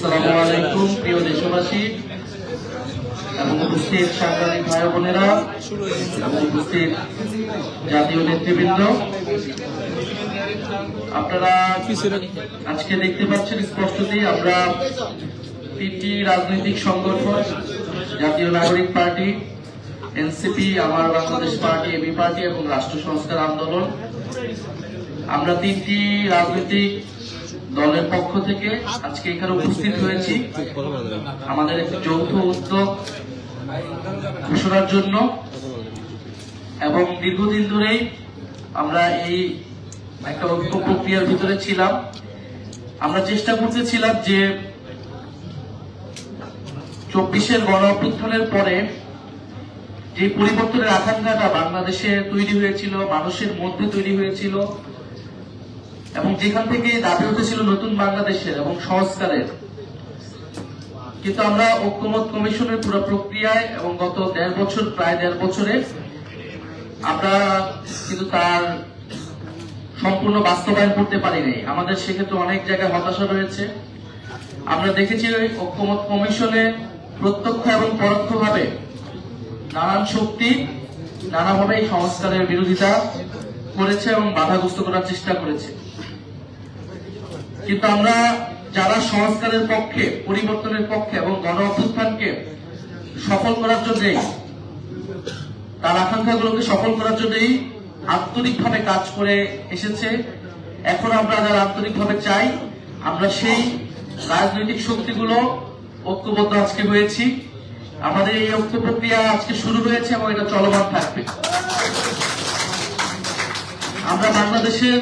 আসসালামু আলাইকুম প্রিয় দেশবাসী এবং উপস্থিত সাংবাদিক ভাই বোনেরা এবং উপস্থিত জাতীয় নেতৃবৃন্দ, আপনারা আজকে দেখতে পাচ্ছেন স্পষ্টতই আমরা তিনটি রাজনৈতিক সংগঠন, জাতীয় নাগরিক পার্টি, এনসিপি, আমার বাংলাদেশ পার্টি, এবি পার্টি এবং রাষ্ট্র সংস্কার আন্দোলন, আমরা তিনটি রাজনৈতিক দলের পক্ষ থেকে আজকে এখানে উপস্থিত হয়েছি আমাদের একটি যৌথ উদ্যোগ ঘোষণার জন্য। এবং দীর্ঘদিন ধরেই আমরা এই একটা ঐক্য প্রক্রিয়ার ভিতরে ছিলাম। আমরা চেষ্টা করতেছিলাম যে 24-এর গণ অভ্যুত্থানের পরে যে পরিবর্তনের আকাঙ্ক্ষাটা বাংলাদেশে তৈরি হয়েছিল, মানুষের মধ্যে তৈরি হয়েছিল এবং যেখান থেকে দাবি উঠেছিল নতুন বাংলাদেশের এবং সংস্কারের, কিন্তু আমরা ঐক্যমত কমিশনের পুরো প্রক্রিয়ায় এবং গত প্রায় দেড় বছরে আমরা কিন্তু তার সম্পূর্ণ বাস্তবায়ন করতে পারিনি। আমাদের সেক্ষেত্রে অনেক জায়গায় হতাশা রয়েছে। আমরা দেখেছি ঐক্যমত কমিশনে প্রত্যক্ষ এবং পরোক্ষভাবে নানান শক্তি নানাভাবে এই সংস্কারের বিরোধিতা করেছে এবং বাধাগ্রস্ত করার চেষ্টা করেছে। কিন্তু আমরা যারা সংস্কারের পক্ষে, পরিবর্তনের পক্ষে এবং গণ অভ্যুত্থানকে সফল করার জন্যই, তার আকাঙ্ক্ষাগুলোকে সফল করার জন্যই আন্তরিকভাবে কাজ করে এসেছে। এখন আমরা যারা আন্তরিকভাবে চাই, আমরা সেই রাজনৈতিক শক্তিগুলো ঐক্যবদ্ধ আজকে হয়েছি। আমাদের এই ঐক্য প্রক্রিয়া আজকে শুরু হয়েছে এবং এটা চলমান থাকবে। আমরা বাংলাদেশের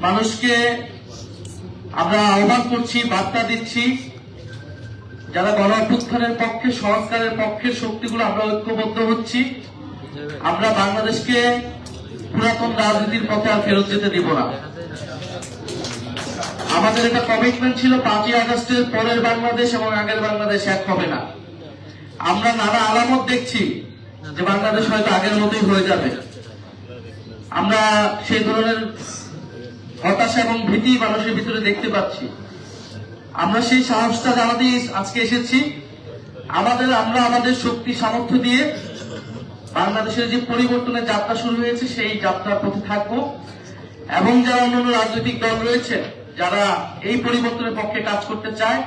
মানুষকে আমরা আহ্বান করছি, বার্তা দিচ্ছি, যারা গণ অভ্যুত্থানের পক্ষে, সংস্কারের পক্ষের শক্তিগুলো আমরা ঐক্যবদ্ধ হচ্ছি। আমরা বাংলাদেশকে পুরাতন রাজনীতির পথে আর ফেরত যেতে দিব না। আমাদের একটা কমিটমেন্ট ছিল 5ই আগস্টের পরের বাংলাদেশ এবং আগের বাংলাদেশ এক হবে না। আমরা নানা আলামত দেখছি যে বাংলাদেশ হয়তো আগের মতোই হয়ে যাবে। আমরা সেই ধরনের হতাশা এবং ভীতি মানুষের ভিতরে দেখতে পাচ্ছি। আমরা সেই সাহসটা জানাতে আজকে এসেছি। আমরা আমাদের শক্তি সামর্থ্য দিয়ে বাংলাদেশের যে পরিবর্তনের যাত্রা শুরু হয়েছে সেই যাত্রার পথে থাকবো এবং যারা অন্যান্য রাজনৈতিক দল রয়েছে যারা এই পরিবর্তনের পক্ষে কাজ করতে চায়,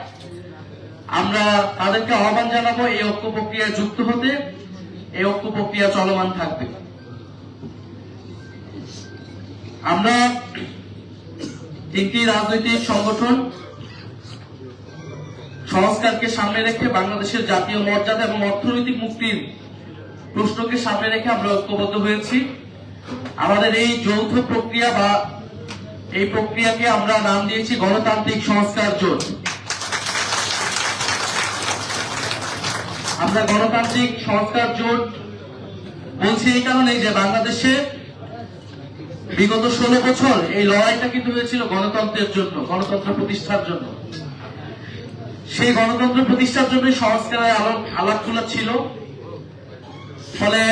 আমরা তাদেরকে আহ্বান জানাবো এই ঐক্য প্রক্রিয়ায় যুক্ত হতে। এই ঐক্য প্রক্রিয়া চলমান থাকবে। আমরা তিনটি রাজনৈতিক সংগঠন সংস্কারকে সামনে রেখে, বাংলাদেশের জাতীয় মর্যাদা এবং অর্থনৈতিক মুক্তির প্রশ্নকে সামনে রেখে আমরা ঐক্যবদ্ধ হয়েছি। আমাদের এই যৌথ প্রক্রিয়া বা এই প্রক্রিয়াকে আমরা নাম দিয়েছি গণতান্ত্রিক সংস্কার জোট। আমরা গণতান্ত্রিক সংস্কার জোট বলছি এই কারণে যে বাংলাদেশে বিগত 16 বছর এই লড়াইটা কিন্তু হয়েছিল গণতন্ত্রের জন্য, গণতন্ত্র প্রতিষ্ঠার জন্য। সেই গণতন্ত্র প্রতিষ্ঠার জন্য সংস্কারের আলাপ খোলা ছিল। ফলে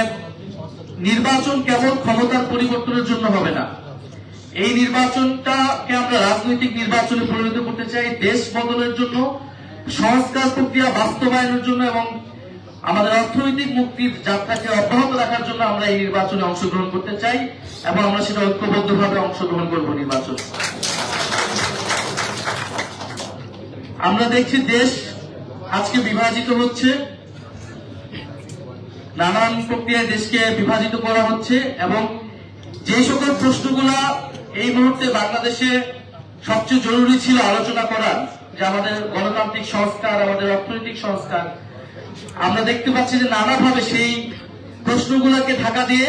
নির্বাচন কেবল ক্ষমতার পরিবর্তনের জন্য হবে না। এই নির্বাচনটাকে আমরা রাজনৈতিক নির্বাচনে পরিণত করতে চাই দেশ বদলের জন্য, সংস্কার প্রক্রিয়া বাস্তবায়নের জন্য এবং আমাদের অর্থনৈতিক মুক্তির যাত্রাকে অব্যাহত রাখার জন্য আমরা এই নির্বাচনে অংশগ্রহণ করতে চাই এবং আমরা সেটা ঐক্যবদ্ধভাবে অংশগ্রহণ করব নির্বাচন। আমরা দেখছি দেশ আজকে বিভাজিত হচ্ছে, নানান প্রক্রিয়ায় দেশকে বিভাজিত করা হচ্ছে এবং যে সকল প্রশ্নগুলা এই মুহূর্তে বাংলাদেশে সবচেয়ে জরুরি ছিল আলোচনা করার, যে আমাদের গণতান্ত্রিক সংস্কার, আমাদের অর্থনৈতিক সংস্কার, আমরা দেখতে পাচ্ছি যে নানাভাবে সেই প্রশ্নগুলোকে ঢাকা দিয়ে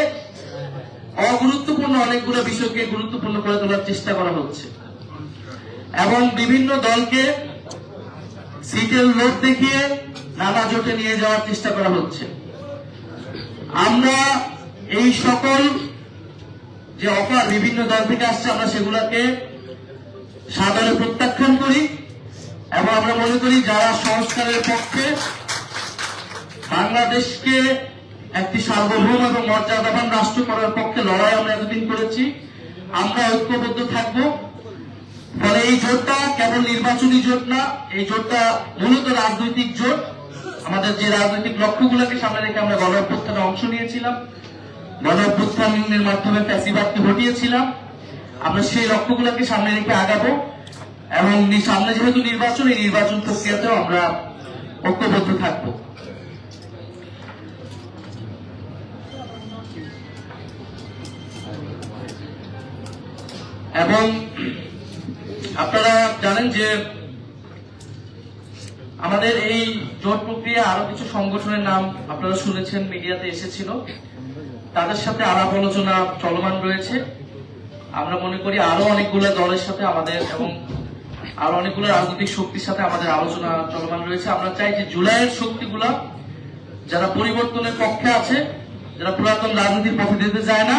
অগুরুত্বপূর্ণ অনেকগুলো বিষয়কে গুরুত্বপূর্ণ করে তোলার চেষ্টা করা হচ্ছে এবং বিভিন্ন দলকে সিটের লোভ দেখিয়ে নানা জোটে নিয়ে যাওয়ার চেষ্টা করা হচ্ছে। আমরা এই সকল যে অফার বিভিন্ন দল থেকে আসছে, আমরা সেগুলোকে সাদরে প্রত্যাখ্যান করি এবং আমরা মনে করি যারা সংস্কারের পক্ষে, বাংলাদেশকে একটি সার্বভৌম এবং মর্যাদাবান রাষ্ট্র করার পক্ষে লড়াই আমরা এতদিন করেছি, আমরা ঐক্যবদ্ধ থাকবো। ফলে এই জোটটা কেবল নির্বাচনী জোট না, এই জোটটা মূলত রাজনৈতিক জোট। আমাদের যে রাজনৈতিক লক্ষ্যগুলোকে সামনে রেখে আমরা গণ অভ্যুত্থানে অংশ নিয়েছিলাম, গণ অভ্যুত্থানের মাধ্যমে ফ্যাসিবাদকে হটিয়েছিলাম, আমরা সেই লক্ষ্যগুলোকে সামনে রেখে আগাবো এবং সামনে যেহেতু নির্বাচন, এই নির্বাচন প্রক্রিয়াতেও আমরা ঐক্যবদ্ধ থাকবো। এবং আপনারা জানেন যে আমাদের এই জোট প্রক্রিয়া আরো কিছু সংগঠনের নাম আপনারা শুনেছেন, মিডিয়াতে এসেছিল, তাদের সাথে আলাপ আলোচনা চলমান রয়েছে। আমরা মনে করি আরো অনেকগুলো দলের সাথে আমাদের এবং আরো অনেকগুলো রাজনৈতিক শক্তির সাথে আমাদের আলোচনা চলমান রয়েছে। আমরা চাই যে জুলাইয়ের শক্তিগুলা যারা পরিবর্তনের পক্ষে আছে, যারা পুরাতন রাজনীতির পথে যেতে চায় না,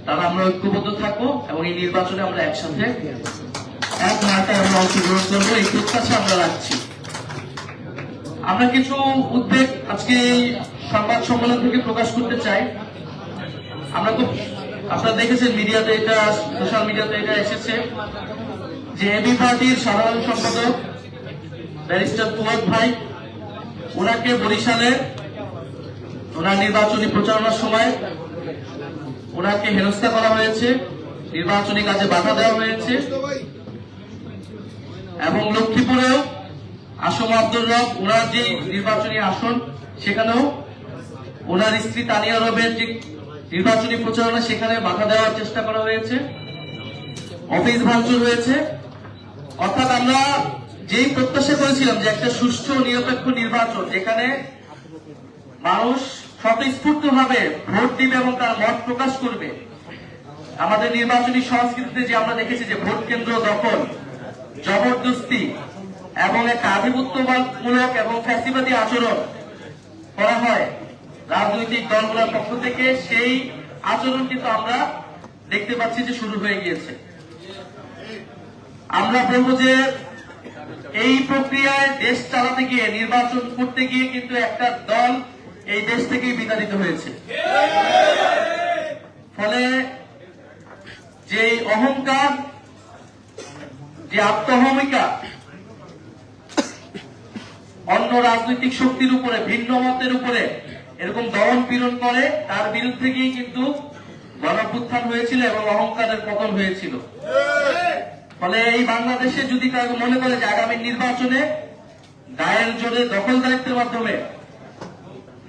তারা আমরা ঐক্যবদ্ধ থাকবো এবং এই নির্বাচনে আমরা একসাথে এক মার্কায় আমরা অংশগ্রহণ করবো, এই প্রত্যাশা আমরা রাখছি। আমরা কিছু উদ্বেগ আজকে এই সংবাদ সম্মেলন থেকে প্রকাশ করতে চাই। আপনারা দেখেছেন মিডিয়াতে, এটা সোশ্যাল মিডিয়াতে এটা এসেছে যে এবি পার্টির সাধারণ সম্পাদক ব্যারিস্টার ফুয়াদ ভাই, ওনাকে বরিশালে ওনার নির্বাচনী প্রচারণার সময় ওনাকে হেনস্থা করা হয়েছে, নির্বাচনী কাজে বাধা দেওয়া হয়েছে এবং লক্ষ্মীপুরেও আসম আব্দুর রব, ওনার যে নির্বাচনী আসন, সেখানেও ওনার স্ত্রী তানিয়া রবের যে নির্বাচনী প্রচারণা, সেখানে বাধা দেওয়ার চেষ্টা করা হয়েছে, অফিস ভাঙচুর হয়েছে। অর্থাৎ আমরা যেই প্রত্যাশা করেছিলাম যে একটা সুষ্ঠু নিরপেক্ষ নির্বাচন, যেখানে মানুষ স্বতঃস্ফূর্ত ভাবে ভোট দিবে এবং তার মত প্রকাশ করবে, আমাদের নির্বাচনী সংস্কৃতিতে যে আমরা দেখেছি যে ভোট কেন্দ্র দখল, জবরদস্তি এবং একটা আধিপত্যমূলক এবং ফ্যাসিবাদী আচরণ করা হয় রাজনৈতিক দলগুলোর পক্ষ থেকে, সেই আচরণ কিন্তু আমরা দেখতে পাচ্ছি যে শুরু হয়ে গিয়েছে। আমরা বলবো যে এই প্রক্রিয়ায় দেশ চালাতে গিয়ে, নির্বাচন করতে গিয়ে কিন্তু একটা দল এই দেশ থেকেই বিতাড়িত হয়েছে। ফলে যে অহংকার, যে আত্মহমিকা অন্য রাজনৈতিক শক্তির উপরে, ভিন্ন মতের উপরে এরকম দমন পীড়ন করে, তার বিরুদ্ধে গিয়ে কিন্তু গণঅভ্যুত্থান হয়েছিল এবং অহংকারের পতন হয়েছিল। ফলে এই বাংলাদেশে যদি কারো মনে করে যে আগামী নির্বাচনে গায়ের জোরে দখলদারিত্বের মাধ্যমে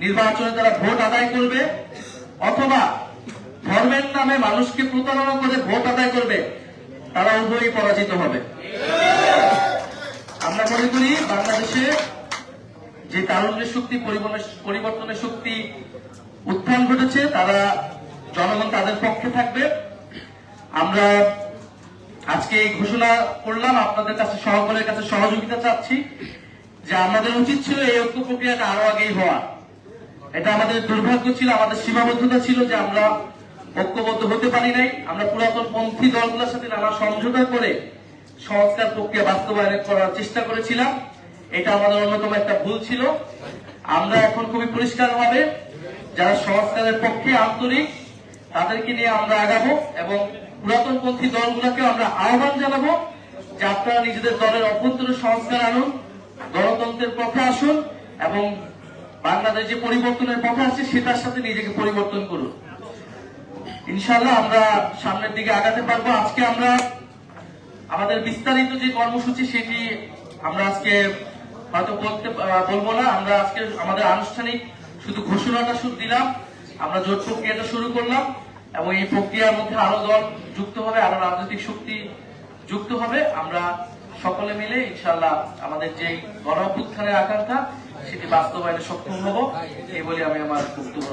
নির্বাচনে তারা ভোট আদায় করবে অথবা ধর্মের নামে মানুষকে প্রতারণা করে ভোট আদায় করবে, তারা উভয়ই পরাজিত হবে। আমরা মনে করি বাংলাদেশে যে তারুণ্যের শক্তি, পরিবর্তনের শক্তি উত্থান ঘটেছে, তারা জনগণ তাদের পক্ষে থাকবে। আমরা আজকে এই ঘোষণা করলাম, আপনাদের কাছে সকলের কাছে সহযোগিতা চাচ্ছি যে আমাদের উচিত ছিল এই ঐক্য প্রক্রিয়াটা আরো আগেই হওয়া। এটা আমাদের দুর্ভাগ্য ছিল, আমাদের সীমাবদ্ধতা ছিল যে আমরা ঐক্যবদ্ধ হতে পারি নাই। আমরা পুরাতন পন্থী দলগুলোর সাথে নানা সমঝোতা করে সংস্কার প্রক্রিয়া বাস্তবায়ন করার চেষ্টা করেছিলাম। এটা আমাদের অন্যতম একটা ভুল ছিল। আমরা এখন খুবই পরিষ্কার ভাবে যারা সংস্কারের পক্ষে আন্তরিক, তাদেরকে নিয়ে আমরা আগাবো এবং পুরাতন পন্থী দলগুলোকে আমরা আহ্বান জানাবো যে আপনারা নিজেদের দলের অভ্যন্তরীণ সংস্কার আনুন, গণতন্ত্রের পথে আসুন এবং বাংলাদেশ যে পরিবর্তনের পথে আছে সেটার সাথে নিজেকে পরিবর্তন করুন। ইনশাআল্লাহ আমরা সামনের দিকে আগাতে পারবো। আজকে আমরা আমাদের বিস্তারিত যে কর্মসূচি, সেটি আমরা আজকে হয়তো বলবো না। আমরা আজকে আমাদের আনুষ্ঠানিক শুধু ঘোষণাটা শুধু দিলাম, আমরা জোট প্রক্রিয়াটা শুরু করলাম এবং এই প্রক্রিয়ার মধ্যে আরো দল যুক্ত হবে, আরো রাজনৈতিক শক্তি যুক্ত হবে। আমরা সকলে মিলে ইনশাআল্লাহ আমাদের যে গণ অভ্যুত্থানের আকাঙ্ক্ষা, সেটি বাস্তবায়নে সক্ষম হব, এই বলে আমি আমার বক্তব্য